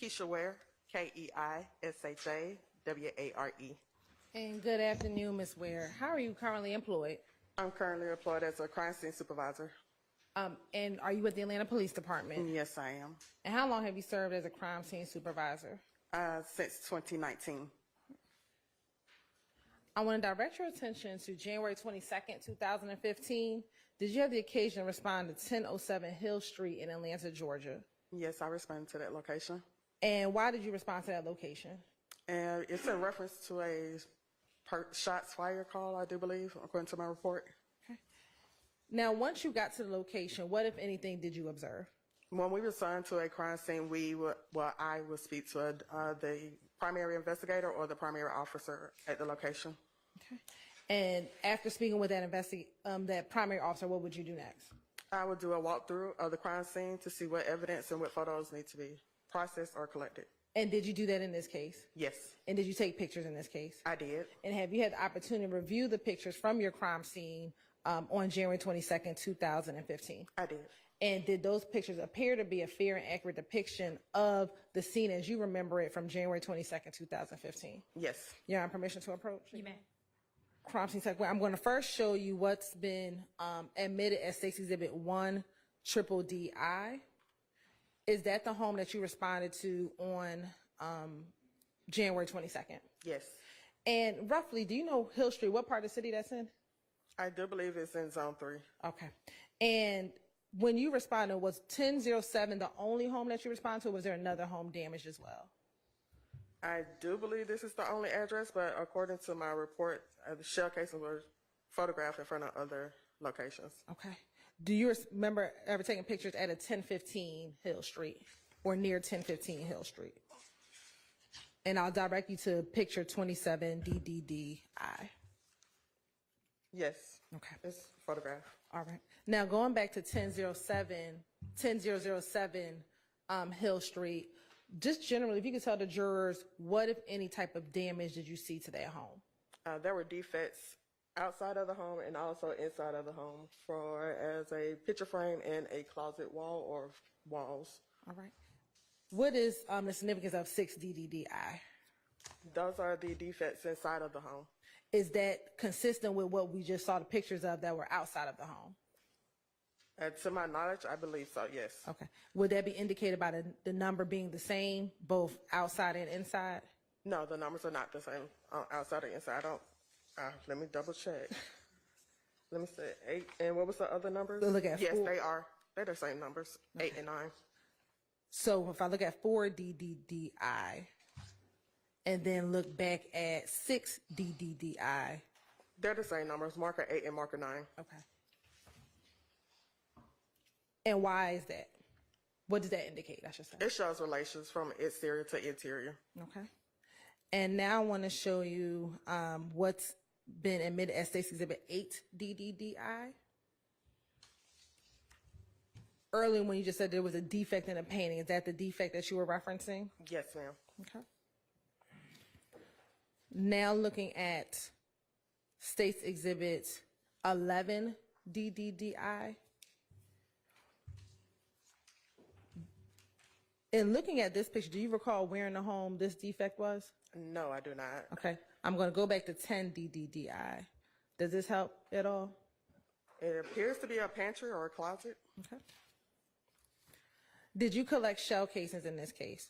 Keisha Ware, Keishaware. And good afternoon, Ms. Ware. How are you currently employed? I'm currently employed as a crime scene supervisor. And are you with the Atlanta Police Department? Yes, I am. And how long have you served as a crime scene supervisor? Since 2019. I want to direct your attention to January 22nd, 2015. Did you have the occasion to respond to 1007 Hill Street in Atlanta, Georgia? Yes, I responded to that location. And why did you respond to that location? And it's in reference to a shots fired call, I do believe, according to my report. Okay. Now, once you got to the location, what, if anything, did you observe? When we returned to a crime scene, I would speak to the primary investigator or the primary officer at the location. Okay. And after speaking with that primary officer, what would you do next? I would do a walkthrough of the crime scene to see what evidence and what photos need to be processed or collected. And did you do that in this case? Yes. And did you take pictures in this case? I did. And have you had the opportunity to review the pictures from your crime scene on January 22nd, 2015? I did. And did those pictures appear to be a fair and accurate depiction of the scene as you remember it from January 22nd, 2015? Yes. You're on permission to approach? You may. Crime scene tech. I'm going to first show you what's been admitted as State's Exhibit 1 triple DI. Is that the home that you responded to on January 22nd? Yes. And roughly, do you know Hill Street, what part of the city that's in? I do believe it's in Zone 3. Okay. And when you responded, was 1007 the only home that you responded to, or was there another home damaged as well? I do believe this is the only address, but according to my report, the shell cases were photographed in front of other locations. Okay. Do you remember ever taking pictures at a 1015 Hill Street or near 1015 Hill Street? And I'll direct you to picture 27 DDDI. Yes. Okay. It's photographed. All right. Now going back to 10007 Hill Street, just generally, if you could tell the jurors, what, if any, type of damage did you see to that home? There were defects outside of the home and also inside of the home as a picture frame and a closet wall or walls. All right. What is the significance of 6 DDDI? Those are the defects inside of the home. Is that consistent with what we just saw the pictures of that were outside of the home? To my knowledge, I believe so, yes. Okay. Would that be indicated by the number being the same, both outside and inside? No, the numbers are not the same outside or inside. Let me double check. Let me see, 8, and what was the other numbers? Look at yes, 4. they are. They're the same numbers, okay. 8 and 9. So if I look at 4 DDDI and then look back at 6 DDDI. They're the same numbers, marker 8 and marker 9. Okay. And why is that? What does that indicate, I should say? It shows relations from exterior to interior. Okay. And now I want to show you what's been admitted as State's Exhibit 8 DDDI. Earlier when you just said there was a defect in the painting, is that the defect that you were referencing? Yes, ma'am. Okay. Now looking at State's Exhibit 11 DDDI. And looking at this picture, do you recall where in the home this defect was? No, I do not. Okay. I'm going to go back to 10 DDDI. Does this help at all? It appears to be a pantry or a closet. Okay. Did you collect shell casings in this case?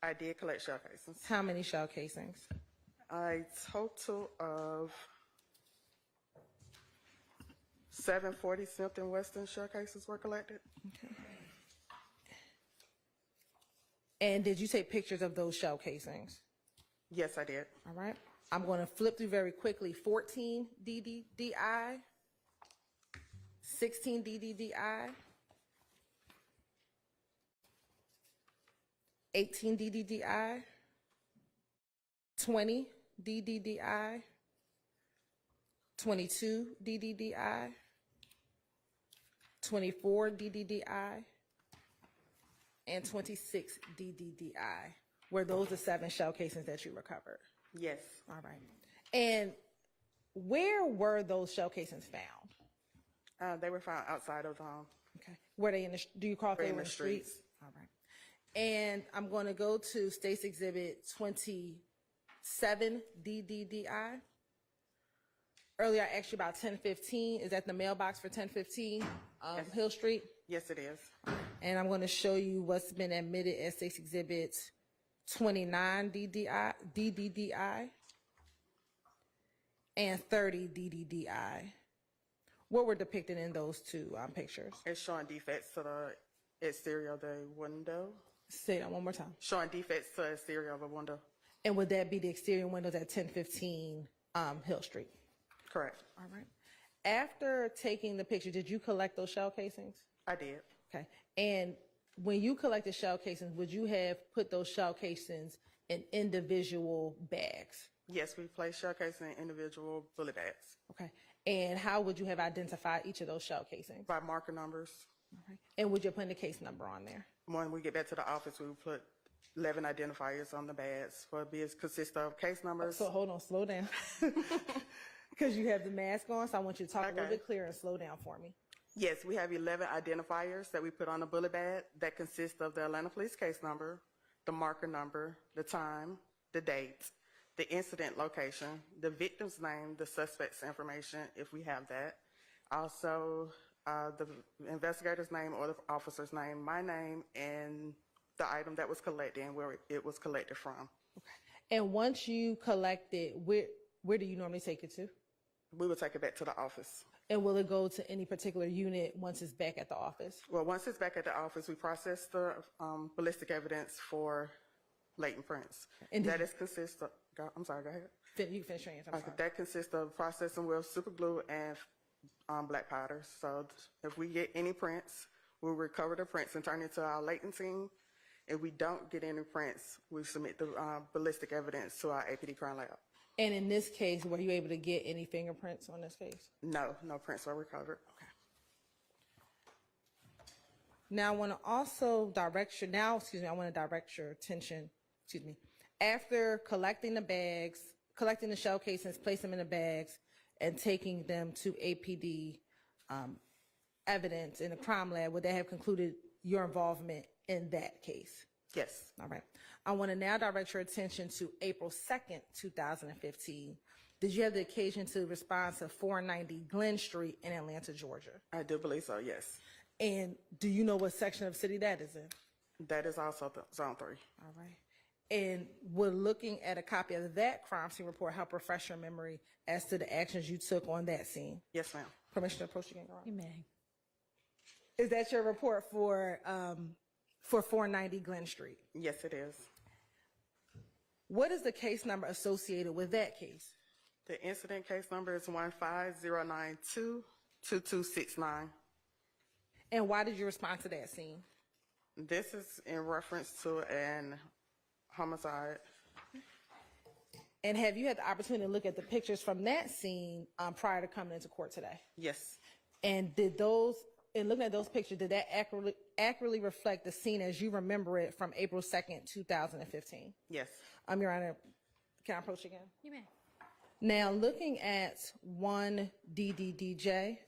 I did collect shell casings. How many shell casings? A total of 740 Simpson Western shell cases were collected. Okay. And did you take pictures of those shell casings? Yes, I did. All right. I'm going to flip through very quickly. 14 DDDI, 16 DDDI, 18 DDDI, 20 DDDI, 22 DDDI, 24 DDDI, and 26 DDDI. Were those the 7 shell casings that you recovered? Yes. All right. And where were those shell casings found? They were found outside of the home. Okay. Were they in the, do you call it they in were in the the streets? streets. All right. And I'm going to go to State's Exhibit 27, DDDI. Earlier, I asked you about 1015. Is that the mailbox for 1015 Hill Street? Yes, it is. And I'm going to show you what's been admitted as State's Exhibit 29, DDDI, and 30, DDDI. What were depicted in those two pictures? It's showing defects to the exterior of the window. Say that one more time. Showing defects to the exterior of a window. And would that be the exterior windows at 1015 Hill Street? Correct. All right. After taking the picture, did you collect those shell casings? I did. Okay. And when you collected shell casings, would you have put those shell casings in individual bags? Yes, we placed shell casing in individual bullet bags. Okay. And how would you have identified each of those shell casings? By marker numbers. All right. And would you put the case number on there? When we get back to the office, we will put 11 identifiers on the bags. For it consists of case numbers. So hold on, slow down. Because you have the mask on, so I want you to talk a little bit clearer and slow down for me. Yes, we have 11 identifiers that we put on the bullet bag that consist of the Atlanta Police case number, the marker number, the time, the date, the incident location, the victim's name, the suspect's information, if we have that. Also, the investigator's name or the officer's name, my name, and the item that was collected and where it was collected from. Okay. And once you collect it, where do you normally take it to? We will take it back to the office. And will it go to any particular unit once it's back at the office? Well, once it's back at the office, we process the ballistic evidence for latent prints. And that is consist of, I'm sorry, go ahead. You can finish your answer. Okay, that consists of processing with super glue and black powder. So if we get any prints, we'll recover the prints and turn it to our latent team. If we don't get any prints, we submit the ballistic evidence to our APD crime lab. And in this case, were you able to get any fingerprints on this case? No, no prints were recovered. Okay. Now I want to also direct your attention, after collecting the bags, collecting the shell casings, place them in the bags, and taking them to APD evidence in the crime lab, would they have concluded your involvement in that case? Yes. All right. I want to now direct your attention to April 2nd, 2015. Did you have the occasion to respond to 490 Glen Street in Atlanta, Georgia? I do believe so, yes. And do you know what section of the city that is in? That is also Zone 3. All right. And would looking at a copy of that crime scene report help refresh your memory as to the actions you took on that scene? Yes, ma'am. Permission to approach again, Your Honor? You may. Is that your report for 490 Glen Street? Yes, it is. What is the case number associated with that case? The incident case number is 150922269. And why did you respond to that scene? This is in reference to an homicide. And have you had the opportunity to look at the pictures from that scene prior to coming into court today? Yes. And in looking at those pictures, did that accurately reflect the scene as you remember it from April 2nd, 2015? Yes. Your Honor, can I approach again? You may. Now, looking at 1 DDDJ,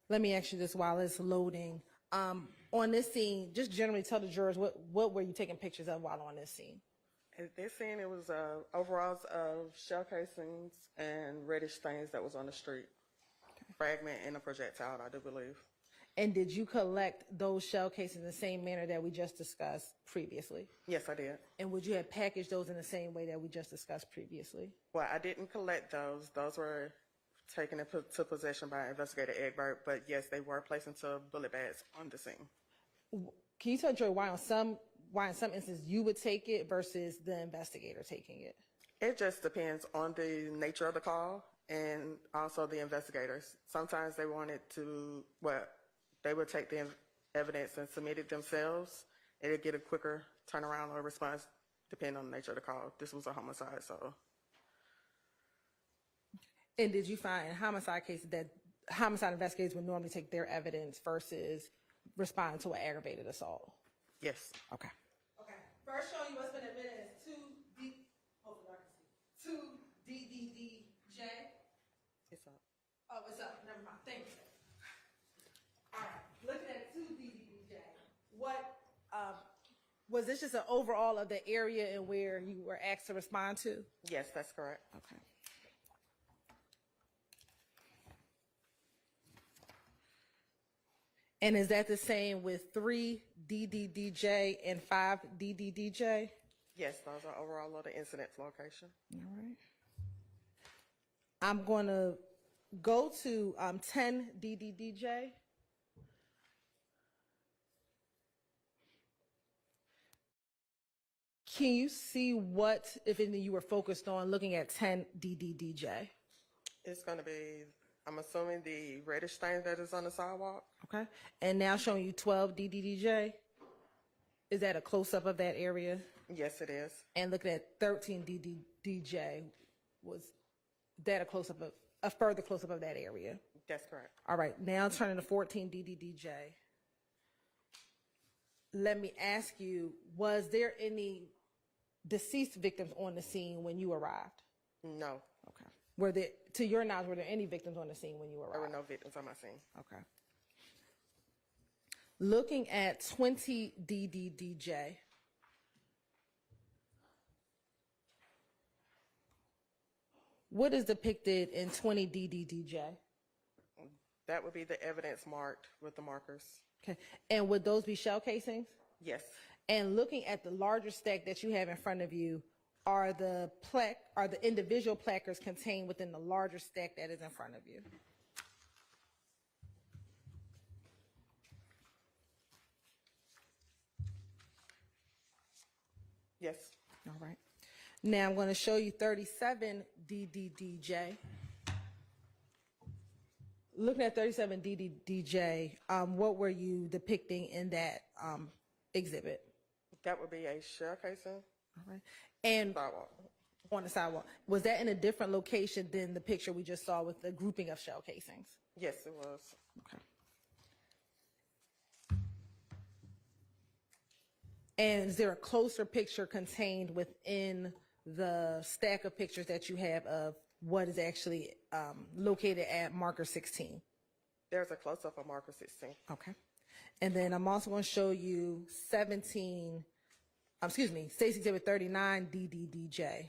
let me ask you this while it's loading. On this scene, just generally tell the jurors what were you taking pictures of while on this scene? At this scene, it was overalls of shell casings and reddish stains that was on the street. Fragment and a projectile, I do believe. And did you collect those shell cases in the same manner that we just discussed previously? Yes, I did. And would you have packaged those in the same way that we just discussed previously? Well, I didn't collect those. Those were taken into possession by Investigator Egbert, but yes, they were placed into bullet bags on the scene. Can you tell Joy why in some instances you would take it versus the investigator taking it? It just depends on the nature of the call and also the investigators. Sometimes they wanted to, they would take the evidence and submit it themselves. It'd get a quicker turnaround or response depending on the nature of the call. This was a homicide, so. And did you find in homicide cases that homicide investigators would normally take their evidence versus respond to an aggravated assault? Yes. Okay. Okay. First showing you what's been admitted as 2 DDD it's up. Never mind. Thank you. All right. Looking at 2DDDJ, what was this just an overall of the area and where you were asked to respond to? Yes, that's correct. Okay. And is that the same with 3DDDJ and 5DDDJ? Yes, those are overall of the incident location. All right. I'm going to go to 10DDDJ. Can you see what, if any, you were focused on looking at 10DDDJ? It's going to be, I'm assuming, the reddish stain that is on the sidewalk. Okay. And now showing you 12DDDJ. Is that a close-up of that area? Yes, it is. And looking at 13DDDJ, was that a close-up of, a further close-up of that area? That's correct. All right, now turning to 14DDDJ. Let me ask you, was there any deceased victims on the scene when you arrived? No, Okay. Were there, to your knowledge, were there any victims on the scene when you arrived? there were no victims on my scene. Okay. Looking at 20DDDJ. What is depicted in 20DDDJ? That would be the evidence marked with the markers. Okay. And would those be shell casings? Yes. And looking at the larger stack that you have in front of you, are the individual placards contained within the larger stack that is in front of you? Yes. All right. Now I'm going to show you 37DDDJ. Looking at 37DDDJ, what were you depicting in that exhibit? That would be a shell casing. All right. And Sidewalk. on the sidewalk, was that in a different location than the picture we just saw with the grouping of shell casings? Yes, it was. Okay. And is there a closer picture contained within the stack of pictures that you have of what is actually located at marker 16? There's a close-up of marker 16. Okay. And then I'm also going to show you Stacey Exhibit 39 DDDJ.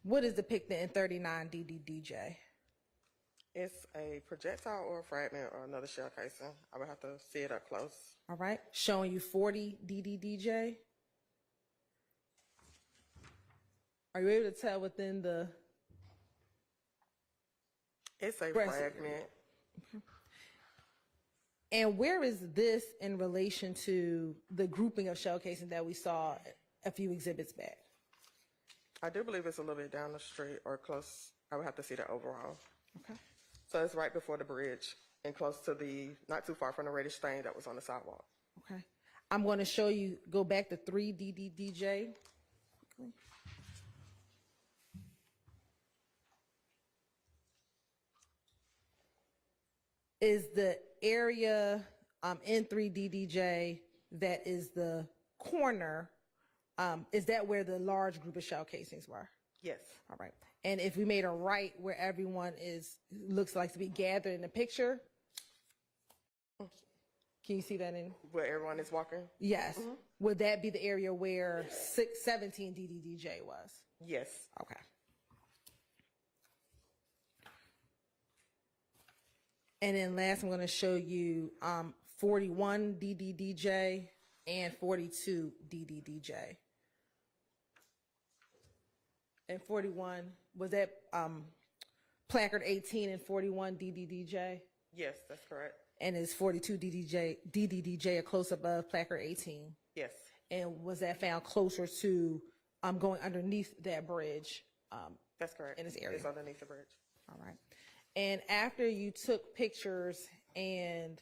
What is depicted in 39 DDDJ? It's a projectile or a fragment or another shell casing. I would have to see it up close. All right. Showing you 40 DDDJ. Are you able to tell within the... It's a Breast- fragment. And where is this in relation to the grouping of shell casing that we saw a few exhibits back? I do believe it's a little bit down the street or close. I would have to see that overall. Okay. So it's right before the bridge and close to not too far from the reddish stain that was on the sidewalk. Okay. I'm going to show you, go back to 3DDDJ. Quickly. Is the area in 3DDJ that is the corner, is that where the large group of shell casings were? Yes. All right. And if we made a right where everyone looks like to be gathered in the picture, can you see that in? Where everyone is walking? Yes. Would that be the area where 17 DDDJ was? Yes. Okay. And then last, I'm going to show you 41 DDDJ and 42 DDDJ. And 41, was that placard 18 and 41 DDDJ? Yes, that's correct. And is 42 DDDJ a close above placard 18? Yes. And was that found closer to going underneath that bridge? That's correct. In this area. It's underneath the bridge. All right. And after you took pictures and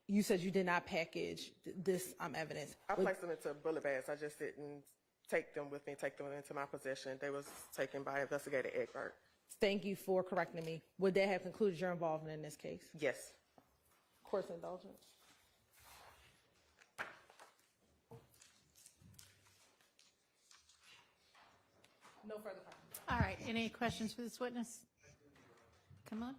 you said you did not package this evidence. I placed them into bullet bags. I just didn't take them with me, take them into my possession. They was taken by Investigator Egbert. Thank you for correcting me. Would that have concluded your involvement in this case? Yes. Court's indulgence. No further questions. All right, any questions for this witness? Come on.